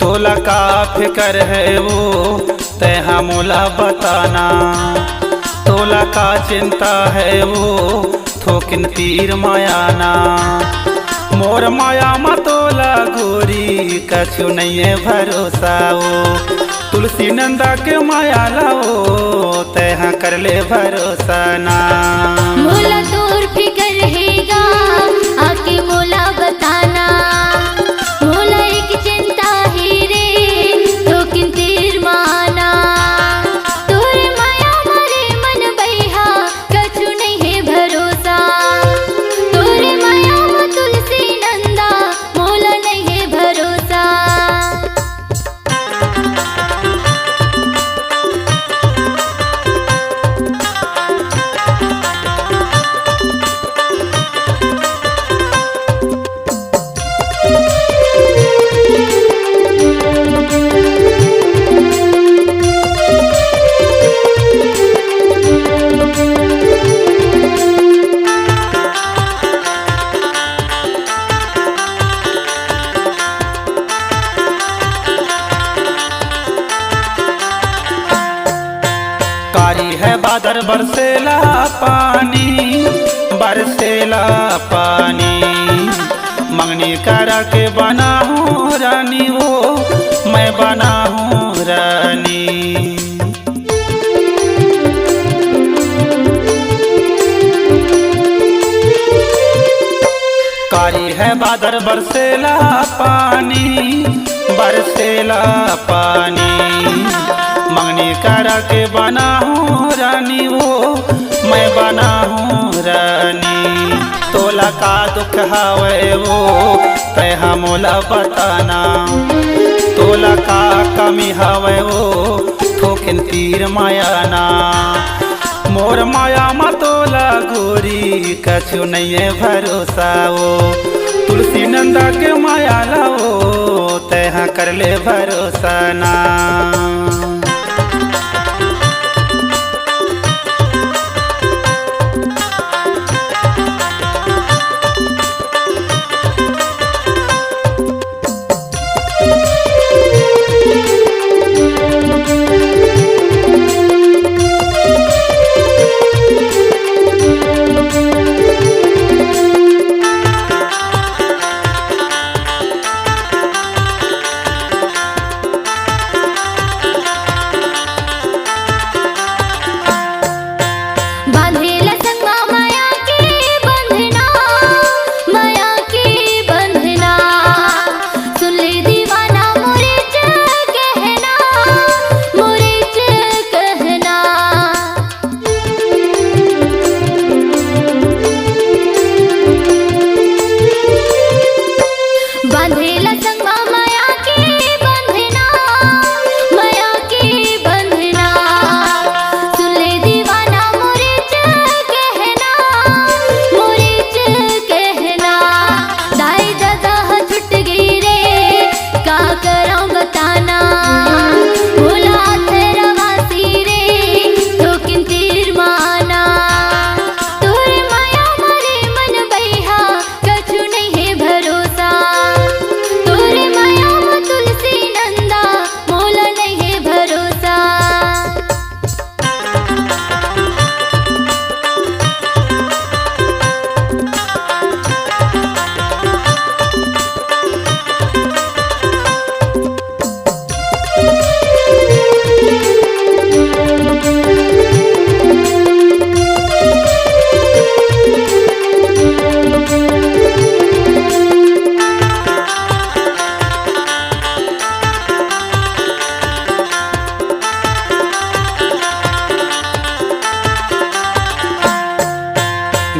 तोला का फिकर है वो तैहा मोला बताना, तोला का चिंता है वो थोकिन तीर मायाना। मोर माया मा तोला गोरी कछु नहीं है भरोसा वो, तुलसी नंदा के माया लाओ तैहा कर ले भरोसा ना। मोला तोर फिकर रहेगा आके मोला बताना, मोला एक चिंता है रे थोकिन तीर माना। तोरे माया मारे मन बैहा कछु नहीं है भरोसा, तोरे माया मा तुलसी नंदा मोला नहीं है भरोसा। कारी है बादर बरसेला पानी, बरसेला पानी। मंगनी करा के बना हूँ रानी वो मैं बना हूँ रानी। कारी है बादर बरसेला पानी, बरसेला पानी। मंगनी करा के बना हूँ रानी वो मैं बना हूँ रानी। तोला का दुख हावे वो तैहा मोला बताना, तोला का कमी हावे वो थोकिन तीर मायाना। मोर माया मा तोला गोरी कछु नहीं है भरोसा वो, तुलसी नंदा के माया लाओ तैहा कर ले भरोसा ना।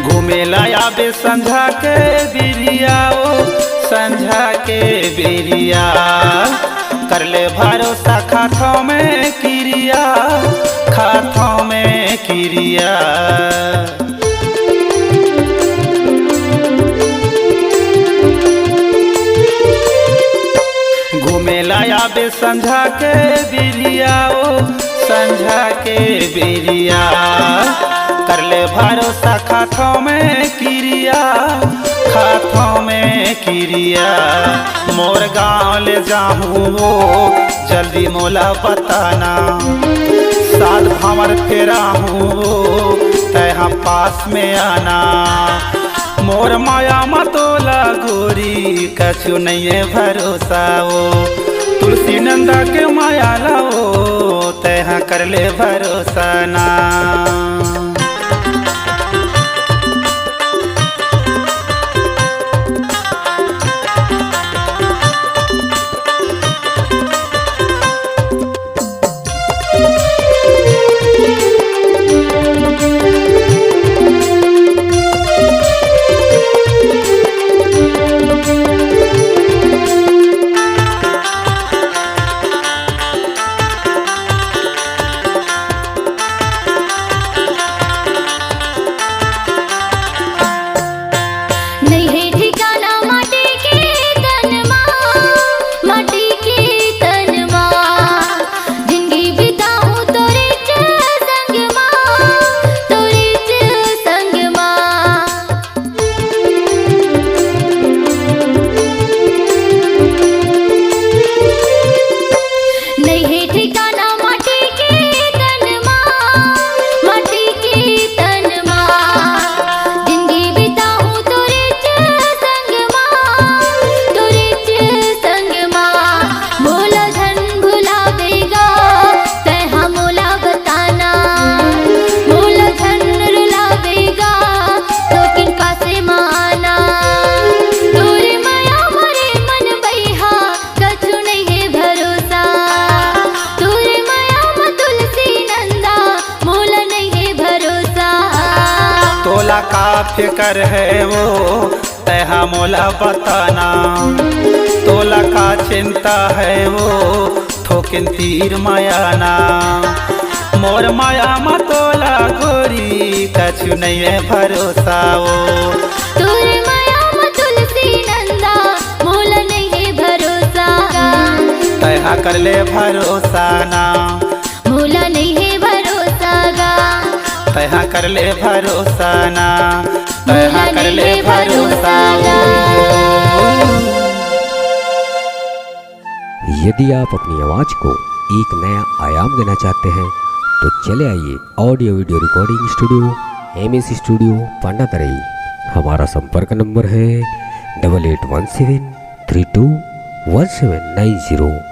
घूमेला आबे संझा के बिरिया ओ संझा के बिरिया। कर ले भरोसा खाथों में क्रिया, खाथों में क्रिया। घूमे लाया बे संझा के बिरिया, ओ संझा के बिरिया। कर ले भरोसा खाथों में क्रिया, खाथों में क्रिया। मोर गाँव ले जाऊँ वो जल्दी मोला बताना, साथ भंवर फेरा हूँ वो तैहा पास में आना। मोर माया मतोला गोरी कछु नहीं है भरोसा, वो तुलसी नंदा के माया लाओ तैहा कर ले भरोसा ना। तोला का फिकर है वो तैहा मोला बताना, तोला का चिंता है वो ठोकिन तीर मायाना। मोर माया मतोला गोरी कछु नहीं है भरोसा, वो तोरे माया में तुलसी नंदा मोला नहीं है भरोसा। तैहा कर ले भरोसा ना, मोला नहीं है भरोसा गा। तैहा कर ले भरोसा ना, तैहा कर ले भरोसा। यदि आप अपनी आवाज़ को एक नया आयाम देना चाहते हैं तो चले आइए audio video recording studio MS studio Pandatarai. हमारा संपर्क नंबर है 8817321790।